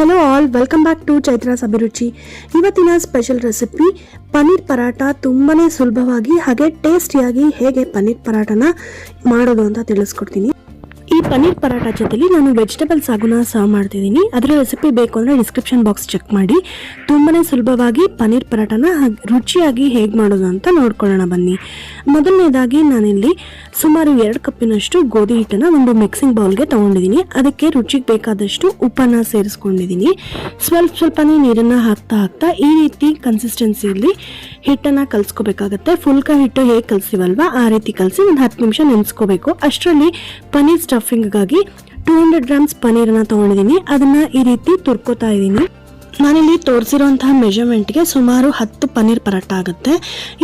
Hello all, welcome back to Chaitra's Abhiruchi. ಇವತ್ತಿನ special recipe paneer paratha. ತುಂಬಾನೇ ಸುಲಭವಾಗಿ ಹಾಗೆ ಟೇಸ್ಟಿಯಾಗಿ ಹೇಗೆ ಪನ್ನೀರ್ ಪರಾಠನ ಮಾಡೋದು ಅಂತ ತಿಳಿಸ್ಕೊಡ್ತೀನಿ. ಈ ಪನ್ನೀರ್ ಪರಾಠ ಜೊತೆಲಿ ನಾನು ವೆಜಿಟೇಬಲ್ ಸಾಗುನ ಸರ್ವ್ ಮಾಡ್ತಿದ್ದೀನಿ. ಅದರ ರೆಸಿಪಿ ಬೇಕು ಅಂದರೆ ಡಿಸ್ಕ್ರಿಪ್ಷನ್ ಬಾಕ್ಸ್ ಚೆಕ್ ಮಾಡಿ. ತುಂಬಾನೇ ಸುಲಭವಾಗಿ ಪನ್ನೀರ್ ಪರಾಠನ ರುಚಿಯಾಗಿ ಹೇಗೆ ಮಾಡೋದು ಅಂತ ನೋಡ್ಕೊಳ್ಳೋಣ ಬನ್ನಿ. ಮೊದಲನೇದಾಗಿ ನಾನಿಲ್ಲಿ ಸುಮಾರು 2 ಕಪ್ಪಿನಷ್ಟು ಗೋಧಿ ಹಿಟ್ಟನ್ನು ಒಂದು ಮಿಕ್ಸಿಂಗ್ ಬೌಲ್ಗೆ ತೊಗೊಂಡಿದ್ದೀನಿ. ಅದಕ್ಕೆ ರುಚಿಗೆ ಬೇಕಾದಷ್ಟು ಉಪ್ಪನ್ನು ಸೇರಿಸ್ಕೊಂಡಿದ್ದೀನಿ. ಸ್ವಲ್ಪನೇ ನೀರನ್ನು ಹಾಕ್ತಾ ಈ ರೀತಿ ಕನ್ಸಿಸ್ಟೆನ್ಸಿಯಲ್ಲಿ ಹಿಟ್ಟನ್ನು ಕಲಿಸ್ಕೋಬೇಕಾಗತ್ತೆ. ಫುಲ್ಕ ಹಿಟ್ಟು ಹೇಗೆ ಕಲಿಸ್ತೀವಲ್ವ ಆ ರೀತಿ ಕಲಸಿ ಒಂದು 10 ನಿಮಿಷ ನೆನೆಸ್ಕೋಬೇಕು. ಅಷ್ಟರಲ್ಲಿ ಪನ್ನೀರ್ ಸ್ಟಫಿಂಗ್ಗಾಗಿ 200 ಗ್ರಾಮ್ಸ್ ಪನ್ನೀರನ್ನು ತೊಗೊಂಡಿದ್ದೀನಿ. ಅದನ್ನು ಈ ರೀತಿ ತುರ್ಕೋತಾ ಇದ್ದೀನಿ. ನಾನಿಲ್ಲಿ ತೋರಿಸಿರುವಂತಹ ಮೆಜರ್ಮೆಂಟ್ಗೆ ಸುಮಾರು 10 ಪನ್ನೀರ್ ಪರಾಠ ಆಗುತ್ತೆ.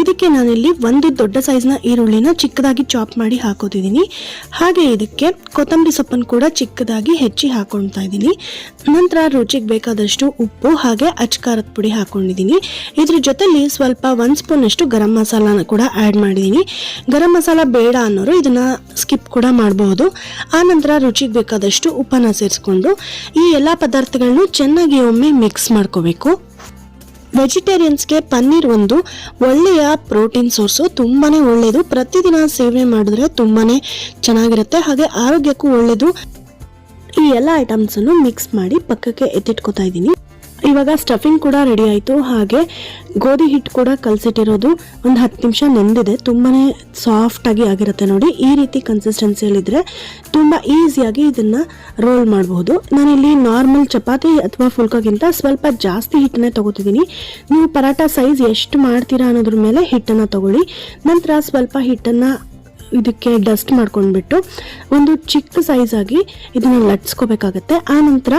ಇದಕ್ಕೆ ನಾನಿಲ್ಲಿ ಒಂದು ದೊಡ್ಡ ಸೈಜ್ನ ಈರುಳ್ಳಿನ ಚಿಕ್ಕದಾಗಿ ಚಾಪ್ ಮಾಡಿ ಹಾಕೋತಿದ್ದೀನಿ. ಹಾಗೆ ಇದಕ್ಕೆ ಕೊತ್ತಂಬರಿ ಸೊಪ್ಪನ್ನು ಕೂಡ ಚಿಕ್ಕದಾಗಿ ಹೆಚ್ಚಿ ಹಾಕೊಳ್ತಾ ಇದ್ದೀನಿ. ನಂತರ ರುಚಿಗೆ ಬೇಕಾದಷ್ಟು ಉಪ್ಪು ಹಾಗೆ ಅಚ್ಕಾರದ ಪುಡಿ ಹಾಕೊಂಡಿದ್ದೀನಿ. ಇದ್ರ ಜೊತೆಲಿ ಸ್ವಲ್ಪ 1 ಸ್ಪೂನಷ್ಟು ಗರಂ ಮಸಾಲಾನ ಕೂಡ ಆ್ಯಡ್ ಮಾಡಿದ್ದೀನಿ. ಗರಂ ಮಸಾಲ ಬೇಡ ಅನ್ನೋರು ಇದನ್ನ ಸ್ಕಿಪ್ ಕೂಡ ಮಾಡಬಹುದು. ಆ ನಂತರ ರುಚಿಗೆ ಬೇಕಾದಷ್ಟು ಉಪ್ಪನ್ನು ಸೇರಿಸ್ಕೊಂಡು ಈ ಎಲ್ಲ ಪದಾರ್ಥಗಳನ್ನು ಚೆನ್ನಾಗಿ ಒಮ್ಮೆ ಮಿಕ್ಸ್ ಮಾಡ್ಕೋಬೇಕು. ವೆಜಿಟೇರಿಯನ್ಸ್ಗೆ ಪನ್ನೀರ್ ಒಂದು ಒಳ್ಳೆಯ ಪ್ರೋಟೀನ್ ಸೋರ್ಸು, ತುಂಬಾನೇ ಒಳ್ಳೆಯದು. ಪ್ರತಿದಿನ ಸೇವನೆ ಮಾಡಿದ್ರೆ ತುಂಬಾನೇ ಚೆನ್ನಾಗಿರುತ್ತೆ, ಹಾಗೆ ಆರೋಗ್ಯಕ್ಕೂ ಒಳ್ಳೆಯದು. ಈ ಎಲ್ಲ ಐಟಮ್ಸನ್ನು ಮಿಕ್ಸ್ ಮಾಡಿ ಪಕ್ಕಕ್ಕೆ ಎತ್ತಿಟ್ಕೋತಾ ಇದ್ದೀನಿ. ಇವಾಗ ಸ್ಟಫಿಂಗ್ ಕೂಡ ರೆಡಿ ಆಯಿತು. ಹಾಗೆ ಗೋಧಿ ಹಿಟ್ಟು ಕೂಡ ಕಲಸಿಟ್ಟಿರೋದು ಒಂದು 10 ನಿಮಿಷ ನೆಂದಿದೆ. ತುಂಬಾನೇ ಸಾಫ್ಟಾಗಿ ಆಗಿರುತ್ತೆ ನೋಡಿ. ಈ ರೀತಿ ಕನ್ಸಿಸ್ಟೆನ್ಸಿಯಲ್ಲಿದ್ದರೆ ತುಂಬ ಈಸಿಯಾಗಿ ಇದನ್ನು ರೋಲ್ ಮಾಡಬಹುದು. ನಾನಿಲ್ಲಿ ನಾರ್ಮಲ್ ಚಪಾತಿ ಅಥವಾ ಫುಲ್ಕಾಗಿಂತ ಸ್ವಲ್ಪ ಜಾಸ್ತಿ ಹಿಟ್ಟನ್ನೇ ತೊಗೋತಿದ್ದೀನಿ. ನೀವು ಪರಾಠ ಸೈಜ್ ಎಷ್ಟು ಮಾಡ್ತೀರಾ ಅನ್ನೋದ್ರ ಮೇಲೆ ಹಿಟ್ಟನ್ನು ತಗೊಳ್ಳಿ. ನಂತರ ಸ್ವಲ್ಪ ಹಿಟ್ಟನ್ನು ಇದಕ್ಕೆ ಡಸ್ಟ್ ಮಾಡ್ಕೊಂಡ್ಬಿಟ್ಟು ಒಂದು ಚಿಕ್ಕ ಸೈಜಾಗಿ ಇದನ್ನು ಲಟ್ಸ್ಕೋಬೇಕಾಗತ್ತೆ. ಆ ನಂತರ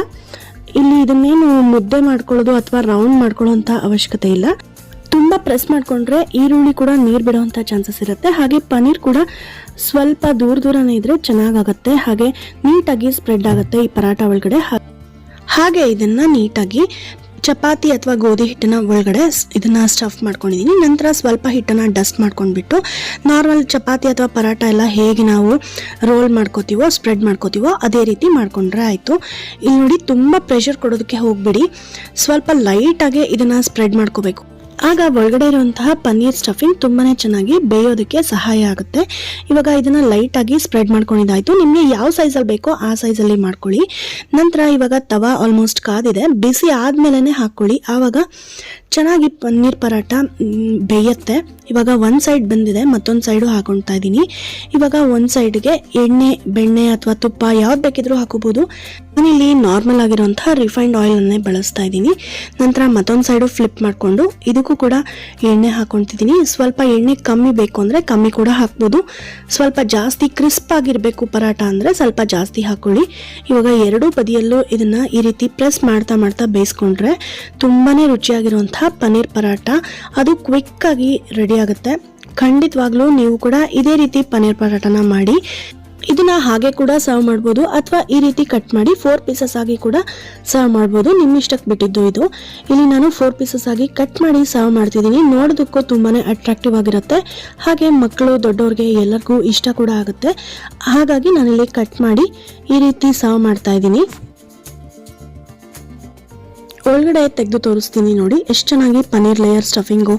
ಇಲ್ಲಿ ಇದನ್ನೇನು ಮುದ್ದೆ ಮಾಡ್ಕೊಳ್ಳೋದು ಅಥವಾ ರೌಂಡ್ ಮಾಡ್ಕೊಳ್ಳೋಂಥ ಅವಶ್ಯಕತೆ ಇಲ್ಲ. ತುಂಬ ಪ್ರೆಸ್ ಮಾಡಿಕೊಂಡ್ರೆ ಈರುಳ್ಳಿ ಕೂಡ ನೀರು ಬಿಡೋವಂಥ ಚಾನ್ಸಸ್ ಇರುತ್ತೆ. ಹಾಗೆ ಪನ್ನೀರ್ ಕೂಡ ಸ್ವಲ್ಪ ದೂರನೇ ಇದ್ರೆ ಚೆನ್ನಾಗಾಗುತ್ತೆ. ಹಾಗೆ ನೀಟಾಗಿ ಸ್ಪ್ರೆಡ್ ಆಗುತ್ತೆ ಈ ಪರಾಠ ಒಳಗಡೆ. ಹಾಗೆ ಇದನ್ನು ನೀಟಾಗಿ ಚಪಾತಿ ಅಥವಾ ಗೋಧಿ ಹಿಟ್ಟಿನ ಒಳಗಡೆ ಇದನ್ನ ಸ್ಟಫ್ ಮಾಡ್ಕೊಂಡಿದ್ದೀನಿ. ನಂತರ ಸ್ವಲ್ಪ ಹಿಟ್ಟನ್ನು ಡಸ್ಟ್ ಮಾಡ್ಕೊಂಡ್ಬಿಟ್ಟು ನಾರ್ಮಲ್ ಚಪಾತಿ ಅಥವಾ ಪರಾಠ ಎಲ್ಲ ಹೇಗೆ ನಾವು ರೋಲ್ ಮಾಡ್ಕೋತೀವೋ ಸ್ಪ್ರೆಡ್ ಮಾಡ್ಕೋತೀವೋ ಅದೇ ರೀತಿ ಮಾಡ್ಕೊಂಡ್ರೆ ಆಯಿತು. ಇಲ್ಲಿ ನೋಡಿ, ತುಂಬ ಪ್ರೆಷರ್ ಕೊಡೋದಕ್ಕೆ ಹೋಗಬೇಡಿ. ಸ್ವಲ್ಪ ಲೈಟಾಗೆ ಇದನ್ನು ಸ್ಪ್ರೆಡ್ ಮಾಡ್ಕೋಬೇಕು. ಆಗ ಒಳಗಡೆ ಇರುವಂತಹ ಪನ್ನೀರ್ ಸ್ಟಫಿಂಗ್ ತುಂಬಾನೇ ಚೆನ್ನಾಗಿ ಬೇಯೋದಕ್ಕೆ ಸಹಾಯ ಆಗುತ್ತೆ. ಇವಾಗ ಇದನ್ನ ಲೈಟಾಗಿ ಸ್ಪ್ರೆಡ್ ಮಾಡ್ಕೊಂಡಿದ್ದಾಯ್ತು. ನಿಮಗೆ ಯಾವ ಸೈಜಲ್ಲಿ ಬೇಕೋ ಆ ಸೈಜಲ್ಲಿ ಮಾಡ್ಕೊಳ್ಳಿ. ನಂತರ ಇವಾಗ ತವಾ ಆಲ್ಮೋಸ್ಟ್ ಕಾದಿದೆ. ಬಿಸಿ ಆದ್ಮೇಲೆ ಹಾಕೊಳ್ಳಿ, ಆವಾಗ ಚೆನ್ನಾಗಿ ಪನ್ನೀರ್ ಪರಾಠ ಬೇಯುತ್ತೆ. ಇವಾಗ ಒಂದು ಸೈಡ್ ಬಂದಿದೆ, ಮತ್ತೊಂದು ಸೈಡು ಹಾಕೊಳ್ತಾ ಇದ್ದೀನಿ. ಇವಾಗ ಒಂದು ಸೈಡ್ಗೆ ಎಣ್ಣೆ, ಬೆಣ್ಣೆ ಅಥವಾ ತುಪ್ಪ ಯಾವ್ದು ಬೇಕಿದ್ರೂ ಹಾಕೋಬಹುದು. ನಾನಿಲ್ಲಿ ನಾರ್ಮಲ್ ಆಗಿರುವಂತಹ ರಿಫೈನ್ಡ್ ಆಯಿಲನ್ನೇ ಬಳಸ್ತಾ ಇದ್ದೀನಿ. ನಂತರ ಮತ್ತೊಂದು ಸೈಡು ಫ್ಲಿಪ್ ಮಾಡಿಕೊಂಡು ಇದಕ್ಕೂ ಕೂಡ ಎಣ್ಣೆ ಹಾಕೊಳ್ತಿದ್ದೀನಿ. ಸ್ವಲ್ಪ ಎಣ್ಣೆ ಕಮ್ಮಿ ಬೇಕು ಅಂದರೆ ಕಮ್ಮಿ ಕೂಡ ಹಾಕ್ಬೋದು. ಸ್ವಲ್ಪ ಜಾಸ್ತಿ ಕ್ರಿಸ್ಪ್ ಆಗಿರಬೇಕು ಪರಾಠ ಅಂದರೆ ಸ್ವಲ್ಪ ಜಾಸ್ತಿ ಹಾಕೊಳ್ಳಿ. ಇವಾಗ ಎರಡೂ ಬದಿಯಲ್ಲೂ ಇದನ್ನು ಈ ರೀತಿ ಪ್ರೆಸ್ ಮಾಡ್ತಾ ಬೇಯಿಸ್ಕೊಂಡ್ರೆ ತುಂಬಾ ರುಚಿಯಾಗಿರುವಂಥ ಪನ್ನೀರ್ ಪರಾಠ ಅದು ಕ್ವಿಕ್ ಆಗಿ ರೆಡಿ ಆಗುತ್ತೆ. ಖಂಡಿತವಾಗ್ಲೂ ನೀವು ಕೂಡ ಇದೇ ರೀತಿ ಪನ್ನೀರ್ ಪರಾಠನ ಮಾಡಿ. ಇದನ್ನ ಹಾಗೆ ಕೂಡ ಸರ್ವ್ ಮಾಡ್ಬೋದು ಅಥವಾ ಈ ರೀತಿ ಕಟ್ ಮಾಡಿ 4 ಪೀಸಸ್ ಆಗಿ ಕೂಡ ಸರ್ವ್ ಮಾಡ್ಬೋದು. ನಿಮ್ಮ ಇಷ್ಟಕ್ಕೆ ಬಿಟ್ಟಿದ್ದು ಇದು. ಇಲ್ಲಿ ನಾನು 4 ಪೀಸಸ್ ಆಗಿ ಕಟ್ ಮಾಡಿ ಸರ್ವ್ ಮಾಡ್ತಿದ್ದೀನಿ. ನೋಡೋದಕ್ಕೂ ತುಂಬಾನೇ ಅಟ್ರಾಕ್ಟಿವ್ ಆಗಿರುತ್ತೆ. ಹಾಗೆ ಮಕ್ಕಳು ದೊಡ್ಡವ್ರಿಗೆ ಎಲ್ಲರಿಗೂ ಇಷ್ಟ ಕೂಡ ಆಗುತ್ತೆ. ಹಾಗಾಗಿ ನಾನಿಲ್ಲಿ ಕಟ್ ಮಾಡಿ ಈ ರೀತಿ ಸರ್ವ್ ಮಾಡ್ತಾ ಇದ್ದೀನಿ. ಒಳಗಡೆ ತೆಗೆದು ತೋರಿಸ್ತೀನಿ ನೋಡಿ ಎಷ್ಟು ಚೆನ್ನಾಗಿ ಪನ್ನೀರ್ ಲೇಯರ್ ಸ್ಟಫಿಂಗು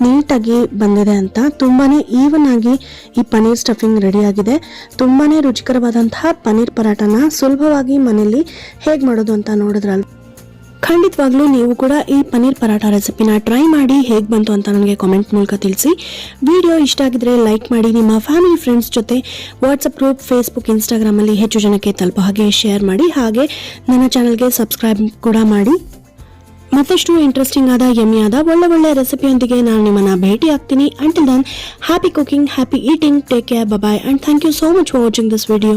ನೀಟಾಗಿ ಬಂದಿದೆ ಅಂತ. ತುಂಬಾನೇ ಈವನ್ ಆಗಿ ಈ ಪನ್ನೀರ್ ಸ್ಟಫಿಂಗ್ ರೆಡಿ ಆಗಿದೆ. ತುಂಬಾನೇ ರುಚಿಕರವಾದಂತಹ ಪನ್ನೀರ್ ಪರಾಠನ ಸುಲಭವಾಗಿ ಮನೆಯಲ್ಲಿ ಹೇಗೆ ಮಾಡೋದು ಅಂತ ನೋಡಿದ್ರಲ್ಲ. ಖಂಡಿತವಾಗ್ಲೂ ನೀವು ಕೂಡ ಈ ಪನ್ನೀರ್ ಪರಾಠ ರೆಸಿಪಿನ ಟ್ರೈ ಮಾಡಿ ಹೇಗೆ ಬಂತು ಅಂತ ನನಗೆ ಕಾಮೆಂಟ್ ಮೂಲಕ ತಿಳಿಸಿ. ವಿಡಿಯೋ ಇಷ್ಟ ಆಗಿದ್ರೆ ಲೈಕ್ ಮಾಡಿ. ನಿಮ್ಮ ಫ್ಯಾಮಿಲಿ ಫ್ರೆಂಡ್ಸ್ ಜೊತೆ ವಾಟ್ಸಪ್ ಗ್ರೂಪ್, ಫೇಸ್ಬುಕ್, ಇನ್ಸ್ಟಾಗ್ರಾಮಲ್ಲಿ ಹೆಚ್ಚು ಜನಕ್ಕೆ ತಲುಪೋ ಹಾಗೆ ಶೇರ್ ಮಾಡಿ. ಹಾಗೆ ನನ್ನ ಚಾನಲ್ಗೆ ಸಬ್ಸ್ಕ್ರೈಬ್ ಕೂಡ ಮಾಡಿ. ಮತ್ತಷ್ಟು ಇಂಟ್ರೆಸ್ಟಿಂಗ್ ಆದ ಯಮ್ಮಿಯಾದ ಒಳ್ಳೆ ರೆಸಿಪಿಯೊಂದಿಗೆ ನಾನು ನಿಮ್ಮನ್ನ ಭೇಟಿ ಆಗ್ತೀನಿ. Until then, happy cooking, happy eating, take care, bye, and thank you so much for watching this video.